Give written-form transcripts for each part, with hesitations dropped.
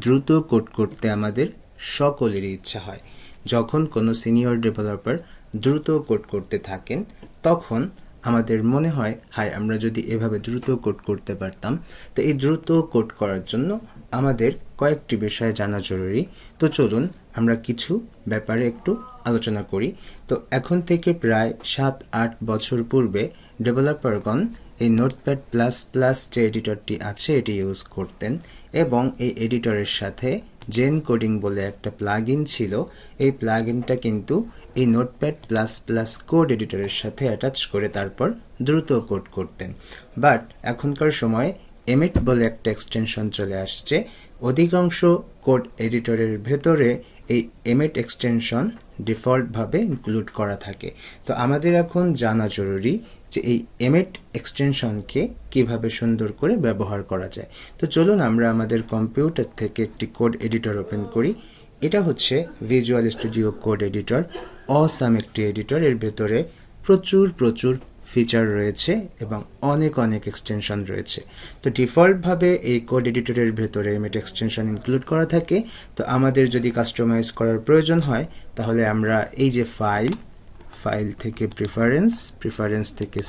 দ্রুত কোড করতে আমাদের সকলেরই ইচ্ছা হয়। যখন কোনো সিনিয়র ডেভেলপার দ্রুত কোড করতে থাকেন তখন আমাদের মনে হয় হায় আমরা যদি এভাবে দ্রুত কোড করতে পারতাম। তো এই দ্রুত কোড করার জন্য আমাদের কয়েকটি বিষয় জানা জরুরি। তো চলুন আমরা কিছু ব্যাপারে একটু আলোচনা করি। তো এখন থেকে প্রায় 7-8 বছর পূর্বে ডেভেলপারগণ এই নোটপ্যাড প্লাস প্লাস যে এডিটরটি আছে এটি ইউজ করতেন এবং এই এডিটরের সাথে জেন কোডিং বলে একটা প্লাগইন ছিল। এই প্লাগইনটা কিন্তু এই নোটপ্যাড প্লাস প্লাস কোড এডিটরের সাথে অ্যাটাচ করে তারপর দ্রুত কোড করতেন। বাট এখনকার সময় এমেট বলে একটা এক্সটেনশন চলে আসছে। অধিকাংশ কোড এডিটরের ভেতরে এই এমেট এক্সটেনশন ডিফল্টভাবে ইনক্লুড করা থাকে। তো আমাদের এখন জানা জরুরি যে এই এমেট এক্সটেনশনকে কিভাবে সুন্দর করে ব্যবহার করা যায়। তো চলুন আমরা আমাদের কম্পিউটার থেকে একটি কোড এডিটর ওপেন করি। এটা হচ্ছে visual studio code editor. Awesome একটি এডিটর, এর ভেতরে প্রচুর ফিচার রয়েছে এবং অনেক এক্সটেনশন রয়েছে। তো ডিফল্টভাবে এই কোড এডিটরের ভেতরে এমেট এক্সটেনশন ইনক্লুড করা থাকে। তো আমাদের যদি কাস্টমাইজ করার প্রয়োজন হয় তাহলে আমরা এই যে ফাইল থেকে প্রিফারেন্স থেকে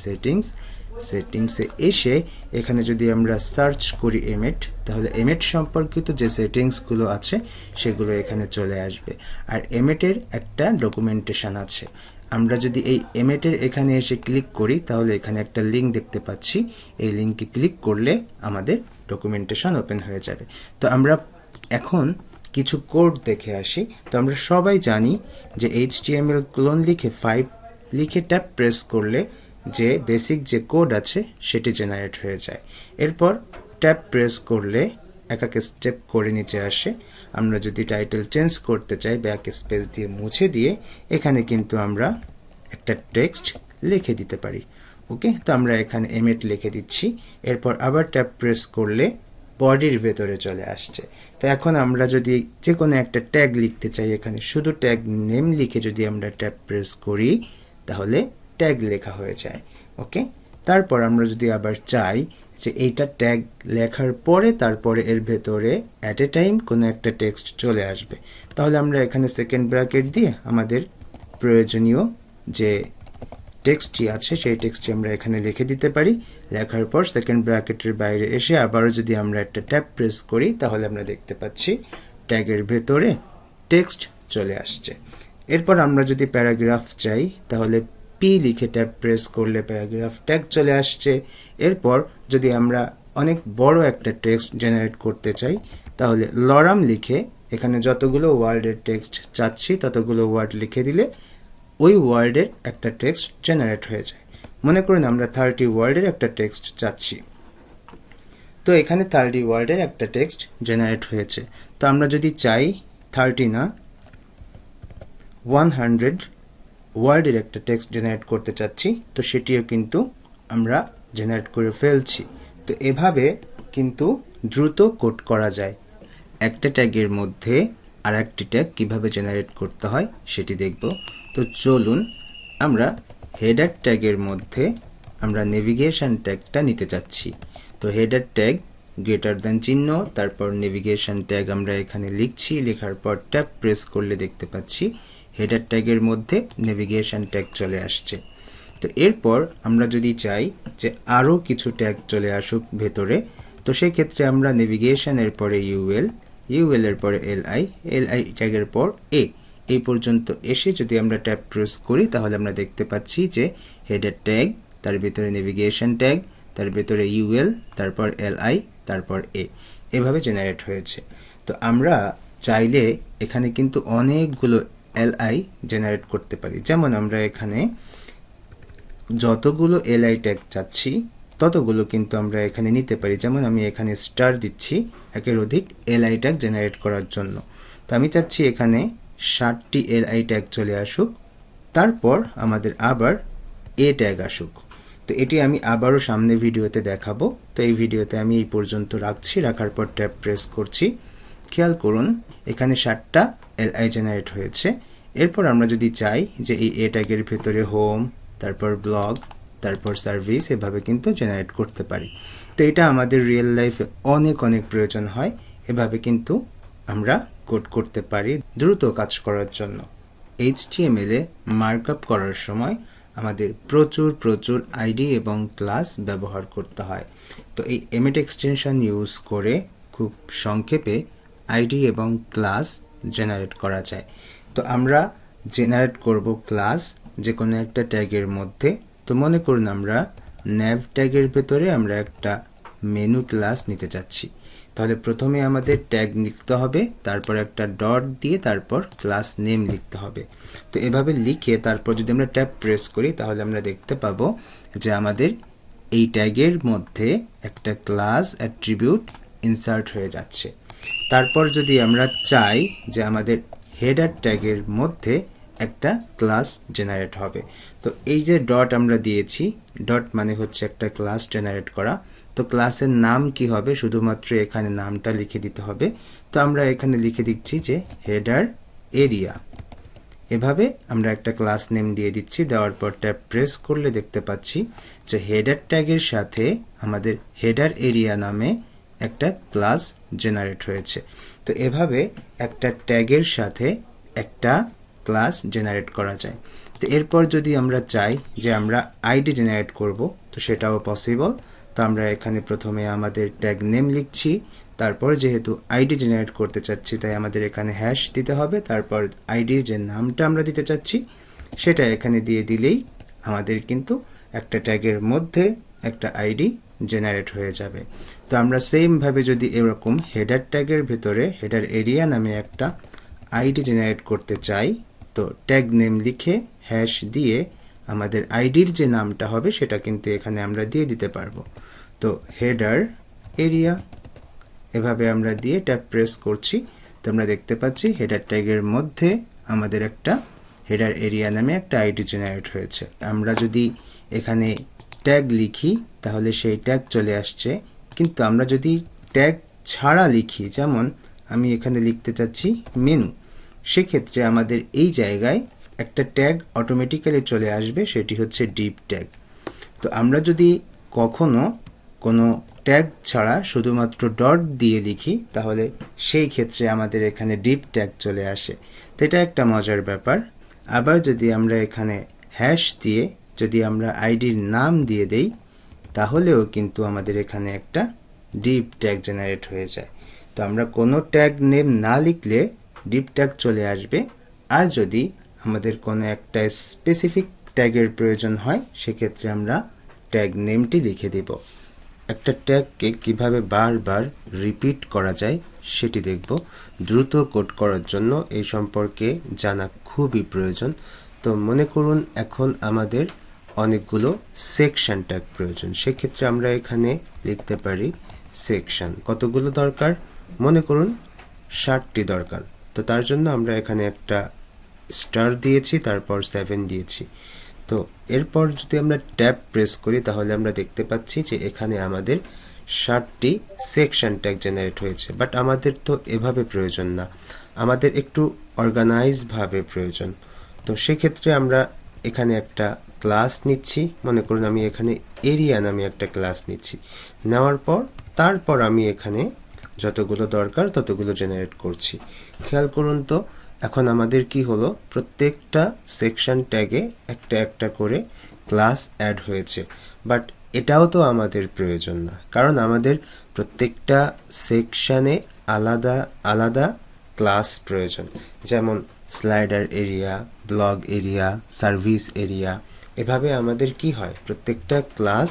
সেটিংসে এসে এখানে যদি আমরা সার্চ করি এমেট, তাহলে এমেট সম্পর্কিত যে সেটিংসগুলো আছে সেগুলো এখানে চলে আসবে। আর এমেটের একটা ডকুমেন্টেশন আছে। আমরা যদি এই এমেটের এখানে এসে ক্লিক করি তাহলে এখানে একটা লিঙ্ক দেখতে পাচ্ছি। এই লিঙ্কে ক্লিক করলে আমাদের ডকুমেন্টেশন ওপেন হয়ে যাবে। তো আমরা এখন কিছু কোড দেখে আসি। তো আমরা সবাই জানি যে HTML ক্লোন লিখে 5 লিখে ট্যাব প্রেস করলে যে বেসিক যে কোড আছে সেটি জেনারেট হয়ে যায়। এরপর ট্যাব প্রেস করলে এক স্টেপ করে নিচে আসে। আমরা যদি টাইটেল চেঞ্জ করতে চাই ব্যাক স্পেস দিয়ে মুছে দিয়ে এখানে কিন্তু আমরা একটা টেক্সট লিখে দিতে পারি। ওকে, তো আমরা এখানে এমেট লিখে দিচ্ছি। এরপর আবার ট্যাব প্রেস করলে বডির ভেতরে চলে আসছে। তো এখন আমরা যদি যে কোনো একটা ট্যাগ লিখতে চাই এখানে শুধু ট্যাগ নেম লিখে যদি আমরা ট্যাব প্রেস করি তাহলে ট্যাগ লেখা হয়ে যায়। ওকে, তারপর আমরা যদি আবার চাই যে এইটা ট্যাগ লেখার পরে তারপরে এর ভেতরে অ্যাট এ টাইম কোনো একটা টেক্সট চলে আসবে, তাহলে আমরা এখানে সেকেন্ড ব্র্যাকেট দিয়ে আমাদের প্রয়োজনীয় যে টেক্সটটি আছে সেই টেক্সটটি আমরা এখানে লিখে দিতে পারি। লেখার পর সেকেন্ড ব্র্যাকেটের বাইরে এসে আবারও যদি আমরা একটা ট্যাব প্রেস করি তাহলে আমরা দেখতে পাচ্ছি ট্যাগের ভেতরে টেক্সট চলে আসছে। এরপর আমরা যদি প্যারাগ্রাফ চাই তাহলে পি লিখে ট্যাব প্রেস করলে প্যারাগ্রাফ ট্যাগ চলে আসছে। এরপর যদি আমরা অনেক বড় একটা টেক্সট জেনারেট করতে চাই তাহলে লরাম লিখে এখানে যতগুলো ওয়ার্ডের টেক্সট চাচ্ছি ততগুলো ওয়ার্ড লিখে দিলে ওই ওয়ার্ডের একটা টেক্সট জেনারেট হয়ে যায়। মনে করুন আমরা 30 ওয়ার্ডের একটা টেক্সট চাচ্ছি, তো এখানে 30 ওয়ার্ডের একটা টেক্সট জেনারেট হয়েছে। তো আমরা যদি চাই 30 না 100 ওয়ার্ডের একটা টেক্সট জেনারেট করতে চাচ্ছি তো সেটিও কিন্তু আমরা জেনারেট করে ফেলছি। তো এভাবে কিন্তু দ্রুত কোড করা যায়। একটা ট্যাগের মধ্যে আর একটি ট্যাগ কীভাবে জেনারেট করতে হয় সেটি দেখব। তো চলুন আমরা হেডার ট্যাগের মধ্যে আমরা নেভিগেশন ট্যাগটা নিতে চাচ্ছি। তো হেডার ট্যাগ গ্রেটার দ্যান চিহ্ন তারপর নেভিগেশন ট্যাগ আমরা এখানে লিখছি। লেখার পর ট্যাব প্রেস করলে দেখতে পাচ্ছি হেডার ট্যাগের মধ্যে নেভিগেশন ট্যাগ চলে আসছে। তো এরপর আমরা যদি চাই যে আরও কিছু ট্যাগ চলে আসুক ভেতরে, তো সেই ক্ষেত্রে আমরা নেভিগেশনের পরে ইউএল এর পরে এলআই ট্যাগের পর এই পর্যন্ত এসে যদি আমরা ট্যাব প্রেস করি তাহলে আমরা দেখতে পাচ্ছি যে হেডার ট্যাগ, তার ভিতরে নেভিগেশন ট্যাগ, তার ভিতরে ইউএল, তারপর এলআই, তারপর এভাবে জেনারেট হয়েছে। তো আমরা চাইলে এখানে কিন্তু অনেকগুলো এলআই জেনারেট করতে পারি। যেমন আমরা এখানে যতগুলো এলআই ট্যাগ চাচ্ছি ততগুলো কিন্তু আমরা এখানে নিতে পারি। যেমন আমি এখানে স্টার দিচ্ছি একের অধিক এলআই ট্যাগ জেনারেট করার জন্য। তো আমি চাচ্ছি এখানে 60টি এলআই ট্যাগ চলে আসুক, তারপর আমাদের আবার ট্যাগ আসুক। তো এটি আমি আবারও সামনে ভিডিওতে দেখাবো। তো এই ভিডিওতে আমি এই পর্যন্ত রাখছি, রাখার পর ট্যাব প্রেস করছি। খেয়াল করুন এখানে 60টা এলআই জেনারেট হয়েছে। এরপর আমরা যদি চাই যে এই ট্যাগের ভেতরে হোম, তারপর ব্লগ, তারপর সার্ভিস এভাবে কিন্তু জেনারেট করতে পারি। তো এটা আমাদের রিয়েল লাইফে অনেক প্রয়োজন হয়। এভাবে কিন্তু আমরা কোড করতে পারি দ্রুত কাজ করার জন্য। HTML এ মার্কআপ করার সময় আমাদের প্রচুর আইডি এবং ক্লাস ব্যবহার করতে হয়। তো এই এমেট এক্সটেনশন ইউজ করে খুব সংক্ষেপে আইডি এবং ক্লাস জেনারেট করা যায়। তো আমরা জেনারেট করব ক্লাস যে কোনো একটা ট্যাগের মধ্যে। তো মনে করুন আমরা nav ট্যাগের ভেতরে আমরা একটা মেনু ক্লাস নিতে যাচ্ছি। তাহলে প্রথমে আমাদের ট্যাগ লিখতে হবে, তারপর একটা ডট দিয়ে তারপর ক্লাস নেম লিখতে হবে। তো এভাবে লিখে তারপর যদি আমরা ট্যাব প্রেস করি তাহলে আমরা দেখতে পাবো যে আমাদের এই ট্যাগের মধ্যে একটা ক্লাস অ্যাট্রিবিউট ইনসার্ট হয়ে যাচ্ছে। তারপর যদি আমরা চাই যে আমাদের হেডার ট্যাগের মধ্যে একটা ক্লাস জেনারেট হবে, তো এই যে ডট আমরা দিয়েছি, ডট মানে হচ্ছে একটা ক্লাস জেনারেট করা। তো ক্লাসের নাম কি হবে, শুধুমাত্র এখানে নামটা লিখে দিতে হবে। তো আমরা এখানে লিখে দিচ্ছি যে হেডার এরিয়া। এভাবে আমরা একটা ক্লাস নেম দিয়ে দিচ্ছি। দেওয়ার পর ট্যাব প্রেস করলে দেখতে পাচ্ছি যে হেডার ট্যাগের সাথে আমাদের হেডার এরিয়া নামে একটা ক্লাস জেনারেট হয়েছে। তো এভাবে একটা ট্যাগের সাথে একটা ক্লাস জেনারেট করা যায়। তো এরপর যদি আমরা চাই যে আমরা আইডি জেনারেট করব, তো সেটাও পসিবল। তো আমরা এখানে প্রথমে আমাদের ট্যাগ নেম লিখছি, তারপর যেহেতু আইডি জেনারেট করতে চাচ্ছি তাই আমাদের এখানে হ্যাশ দিতে হবে। তারপর আইডির যে নামটা আমরা দিতে চাচ্ছি সেটা এখানে দিয়ে দিলেই আমাদের কিন্তু একটা ট্যাগের মধ্যে একটা আইডি জেনারেট হয়ে যাবে। তো আমরা সেমভাবে যদি এরকম হেডার ট্যাগের ভেতরে হেডার এরিয়া নামে একটা আইডি জেনারেট করতে চাই, তো ট্যাগ নেম লিখে হ্যাশ দিয়ে আমাদের আইডির যে নামটা হবে সেটা কিন্তু এখানে আমরা দিয়ে দিতে পারবো। তো হেডার এরিয়া এভাবে আমরা দিয়ে ট্যাব প্রেস করছি। তো আমরা দেখতে পাচ্ছি হেডার ট্যাগের মধ্যে আমাদের একটা হেডার এরিয়া নামে একটা আইডি জেনারেট হয়েছে। আমরা যদি এখানে ট্যাগ লিখি তাহলে সেই ট্যাগ চলে আসছে, কিন্তু আমরা যদি ট্যাগ ছাড়া লিখি, যেমন আমি এখানে লিখতে চাচ্ছি মেনু, সেক্ষেত্রে আমাদের এই জায়গায় একটা ট্যাগ অটোমেটিক্যালি চলে আসবে, সেটি হচ্ছে ডিপ ট্যাগ। তো আমরা যদি কখনো কোনো ট্যাগ ছাড়া শুধুমাত্র ডট দিয়ে লিখি তাহলে সেই ক্ষেত্রে আমাদের এখানে ডিপ ট্যাগ চলে আসে। তো এটা একটা মজার ব্যাপার। আবার যদি আমরা এখানে হ্যাশ দিয়ে যদি আমরা আইডির নাম দিয়ে দেই তাহলেও কিন্তু আমাদের এখানে একটা ডিপ ট্যাগ জেনারেট হয়ে যায়। তো আমরা কোনো ট্যাগ নেম না লিখলে ডিপ ট্যাগ চলে আসবে। আর যদি আমাদের কোনো একটা স্পেসিফিক ট্যাগের প্রয়োজন হয় সেক্ষেত্রে আমরা ট্যাগ নেমটি লিখে দেব। একটা ট্যাগকে কিভাবে বারবার রিপিট করা যায় সেটি দেখব। দ্রুত কোড করার জন্য এই সম্পর্কে জানা খুবই প্রয়োজন। তো মনে করুন এখন আমাদের অনেকগুলো সেকশন ট্যাগ প্রয়োজন, সেক্ষেত্রে আমরা এখানে লিখতে পারি সেকশন। কতগুলো দরকার, মনে করুন 60টি দরকার। তো তার জন্য আমরা এখানে একটা স্টার দিয়েছি, তারপর 7 দিয়েছি। তো এরপর যদি আমরা ট্যাব প্রেস করি তাহলে আমরা দেখতে পাচ্ছি যে এখানে আমাদের 60টি সেকশন ট্যাগ জেনারেট হয়েছে। বাট আমাদের তো এভাবে প্রয়োজন না, আমাদের একটু অর্গানাইজভাবে প্রয়োজন। তো সেক্ষেত্রে আমরা এখানে একটা ক্লাস নিচ্ছি, মনে করুন আমি এখানে এরিয়া নামে একটা ক্লাস নিচ্ছি। নেওয়ার পর তারপর আমি এখানে যতগুলো দরকার ততগুলো জেনারেট করছি। খেয়াল করুন তো এখন আমাদের কি হলো, প্রত্যেকটা সেকশন ট্যাগে একটা একটা করে ক্লাস অ্যাড হয়েছে। বাট এটাও তো আমাদের প্রয়োজন না, কারণ আমাদের প্রত্যেকটা সেকশানে আলাদা আলাদা ক্লাস প্রয়োজন। যেমন slider area, blog area, service area, এভাবে আমাদের কি হয়, প্রত্যেকটা ক্লাস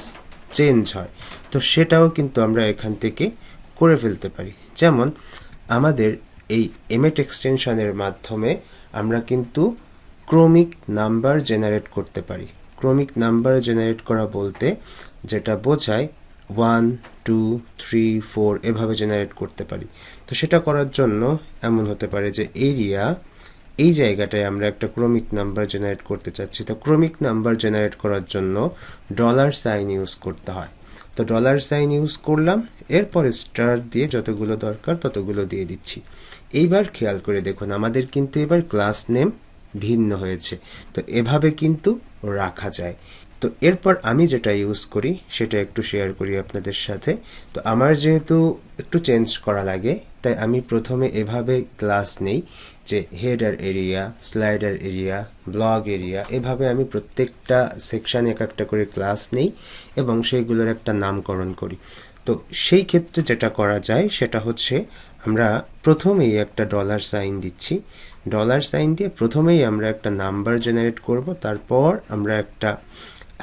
চেঞ্জ হয়। তো সেটাও কিন্তু আমরা এখান থেকে করে ফেলতে পারি। যেমন আমাদের এই এমেট এক্সটেনশনের মাধ্যমে আমরা কিন্তু ক্রমিক নাম্বার জেনারেট করতে পারি। ক্রমিক নাম্বার জেনারেট করা বলতে যেটা বোঝায় 1, 2, 3, 4 এভাবে জেনারেট করতে পারি। তো সেটা করার জন্য এমন হতে পারে যে এরিয়া, এই জায়গাটায় আমরা একটা ক্রমিক নাম্বার জেনারেট করতে চাচ্ছি। তো ক্রমিক নাম্বার জেনারেট করার জন্য $সাইন ইউজ করতে হয়। তো $সাইন ইউজ করলাম, এরপর স্টার দিয়ে যতগুলো দরকার ততগুলো দিয়ে দিচ্ছি। এইবার খেয়াল করে দেখুন আমাদের কিন্তু এবার ক্লাস নেম ভিন্ন হয়েছে। তো এভাবে কিন্তু রাখা যায়। তো এরপর আমি যেটা ইউজ করি সেটা একটু শেয়ার করি আপনাদের সাথে। তো আমার যেহেতু একটু চেঞ্জ করা লাগে, তাই আমি প্রথমে এভাবে ক্লাস নেই যে header area, slider area, blog area, এভাবে আমি প্রত্যেকটা সেকশানে এক একটা করে ক্লাস নেই এবং সেইগুলোর একটা নামকরণ করি। তো সেই ক্ষেত্রে যেটা করা যায় সেটা হচ্ছে আমরা প্রথমেই একটা ডলার সাইন দিচ্ছি। ডলার সাইন দিয়ে প্রথমেই আমরা একটা নাম্বার জেনারেট করব, তারপর আমরা একটা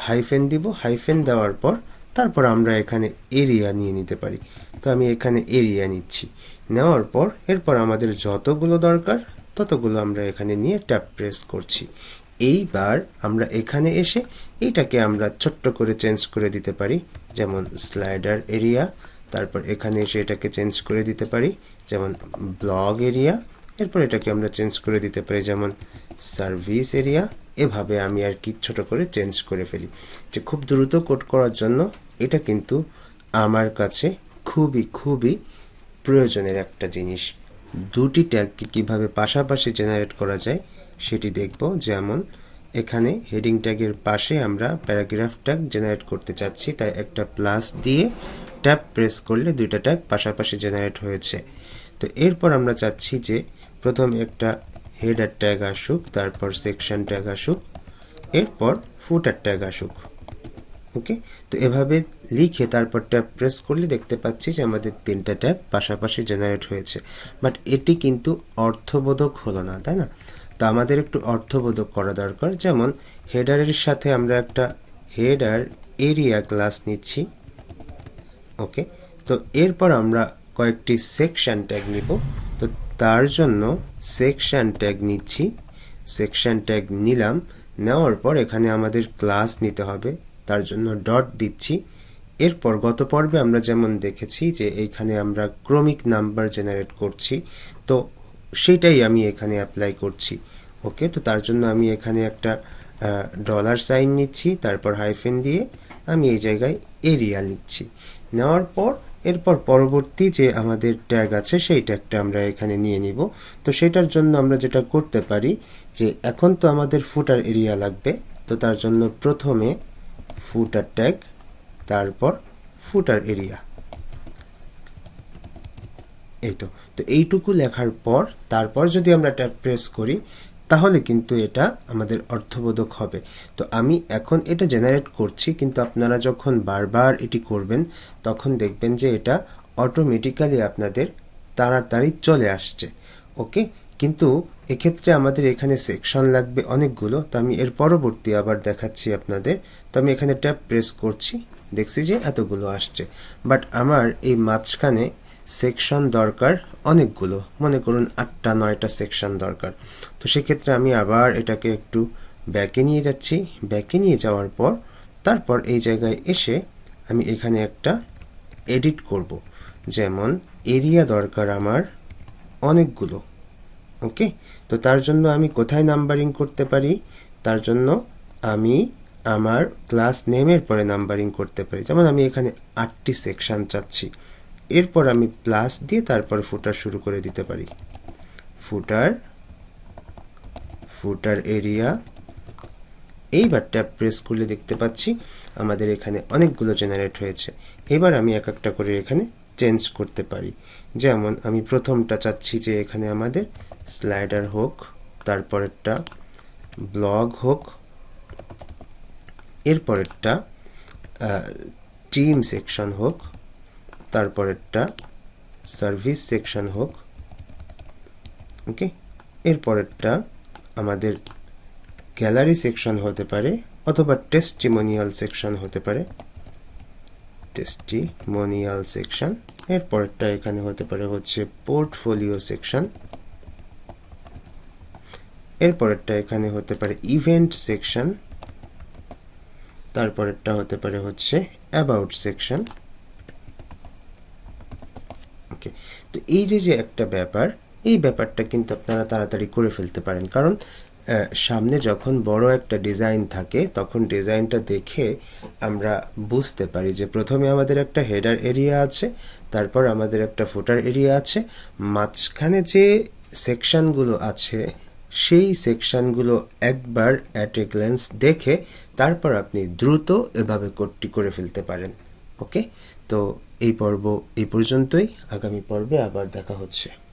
হাইফেন দিব, হাইফেন দেওয়ার পর তারপর আমরা এখানে এরিয়া নিয়ে নিতে পারি। তো আমি এখানে এরিয়া নিচ্ছি, নেওয়ার পর এরপর আমাদের যতগুলো দরকার ততগুলো আমরা এখানে নিয়ে ট্যাপ প্রেস করছি। এইবার আমরা এখানে এসে এইটাকে আমরা ছোট্ট করে চেঞ্জ করে দিতে পারি, যেমন স্লাইডার এরিয়া। তারপর এখানে এসে এটাকে চেঞ্জ করে দিতে পারি যেমন ব্লগ এরিয়া। এরপর এটাকে আমরা চেঞ্জ করে দিতে পারি যেমন সার্ভিস এরিয়া। এভাবে আমি আর কি ছোট করে চেঞ্জ করে ফেলি, যে খুব দ্রুত কোড করার জন্য এটা কিন্তু আমার কাছে খুবই খুবই প্রয়োজনের একটা জিনিস। দুটি ট্যাগকে কীভাবে পাশাপাশি জেনারেট করা যায় সেটি দেখব। যেমন এখানে হেডিং ট্যাগের পাশে আমরা প্যারাগ্রাফ ট্যাগ জেনারেট করতে চাচ্ছি, তাই একটা প্লাস দিয়ে ট্যাব প্রেস করলে দুইটা ট্যাগ পাশাপাশি জেনারেট হয়েছে। তো এরপর আমরা চাচ্ছি যে প্রথম একটা হেডার ট্যাগ আসুক, তারপর সেকশন ট্যাগ আসুক, এরপর ফুটার ট্যাগ আসুক। ওকে, তো এভাবে লিখে তারপর ট্যাব প্রেস করলে দেখতে পাচ্ছি যে আমাদের তিনটা ট্যাগ পাশাপাশি জেনারেট হয়েছে। বাট এটি কিন্তু অর্থবোধক হলো না, তাই না? তো আমাদের একটু অর্থবোধক করা দরকার। যেমন হেডারের সাথে আমরা একটা হেডার এরিয়া ক্লাস নিচ্ছি। ওকে, তো এরপর আমরা কয়েকটি সেকশন ট্যাগ নিব। তো তার জন্য সেকশন ট্যাগ নিচ্ছি, সেকশন ট্যাগ নিলাম, নেওয়ার পর এখানে আমাদের ক্লাস নিতে হবে, তার জন্য ডট দিচ্ছি। এরপর গত পর্বে আমরা যেমন দেখেছি যে এইখানে আমরা ক্রমিক নাম্বার জেনারেট করছি, তো সেটাই আমি এখানে অ্যাপ্লাই করছি। ওকে, তো তার জন্য আমি এখানে একটা ডলার সাইন নিচ্ছি, তারপর হাইফেন দিয়ে আমি এই জায়গায় এরিয়া লিখছি। নেওয়ার পর এরপর পরবর্তী যে আমাদের ট্যাগ আছে সেই ট্যাগটা আমরা এখানে নিয়ে নিব। তো সেটার জন্য আমরা যেটা করতে পারি যে এখন তো আমাদের ফুটার এরিয়া লাগবে, তো তার জন্য প্রথমে ফুটার ট্যাগ, তারপর ফুটার এরিয়া। এই তো এইটুকু লেখার পর তারপর যদি আমরা ট্যাব প্রেস করি তাহলে কিন্তু এটা আমাদের অর্থবোধক হবে। তো আমি এখন এটা জেনারেট করছি, কিন্তু আপনারা যখন বারবার এটি করবেন তখন দেখবেন যে এটা অটোমেটিক্যালি আপনাদের তাড়াতাড়ি চলে আসছে। ওকে, কিন্তু এক্ষেত্রে আমাদের এখানে সেকশন লাগবে অনেকগুলো। তো আমি এর পরবর্তী আবার দেখাচ্ছি আপনাদের। তো আমি এখানে ট্যাব প্রেস করছি, দেখছি যে এতগুলো আসছে। বাট আমার এই মাঝখানে সেকশন দরকার অনেকগুলো, মনে করুন 8টা 9টা সেকশন দরকার। তো সেক্ষেত্রে আমি আবার এটাকে একটু ব্যাকে নিয়ে যাচ্ছি। ব্যাকে নিয়ে যাওয়ার পর তারপর এই জায়গায় এসে আমি এখানে একটা এডিট করব। যেমন এরিয়া দরকার আমার অনেকগুলো। ওকে, তো তার জন্য আমি কোথায় নাম্বারিং করতে পারি? তার জন্য আমি আমার ক্লাস নেমের পরে নাম্বারিং করতে পারি। যেমন আমি এখানে 8টি সেকশন চাচ্ছি, এরপর আমি প্লাস দিয়ে তারপর ফুটার শুরু করে দিতে পারি। ফুটার, ফুটার এরিয়া। এইবার ট্যাব প্রেস করলে দেখতে পাচ্ছি আমাদের এখানে অনেকগুলো জেনারেট হয়েছে। এবার আমি এক একটা করে এখানে চেঞ্জ করতে পারি। যেমন আমি প্রথমটা চাচ্ছি যে এখানে আমাদের স্লাইডার হোক, তারপরেরটা ব্লগ হোক, এরপরেরটা টিম সেকশন হোক, তারপরেরটা সার্ভিস সেকশন হোক। ওকে, এরপরেরটা আমাদের গ্যালারি সেকশন হতে পারে অথবা টেস্টিমোনিয়াল সেকশন হতে পারে, টেস্টিমোনিয়াল সেকশন। এরপরেরটা এখানে হতে পারে হচ্ছে পোর্টফোলিও সেকশন। এরপরেরটা এখানে হতে পারে ইভেন্ট সেকশন। তারপরেরটা হতে পারে হচ্ছে অ্যাবাউট সেকশন। ওকে, তো এই যে একটা ব্যাপার, এই ব্যাপারটা কিন্তু আপনারা তাড়াতাড়ি করে ফেলতে পারেন, কারণ সামনে যখন বড় একটা ডিজাইন থাকে তখন ডিজাইনটা দেখে আমরা বুঝতে পারি যে প্রথমে আমাদের একটা হেডার এরিয়া আছে, তারপর আমাদের একটা ফুটার এরিয়া আছে, মাঝখানে যে সেকশনগুলো আছে সেই সেকশনগুলো একবার অ্যাট এ গ্ল্যান্স দেখে তারপর আপনি দ্রুত এভাবে কোডটি করে ফেলতে পারেন। ওকে, তো এই পর্ব এই পর্যন্তই। আগামী পর্বে আবার দেখা হচ্ছে।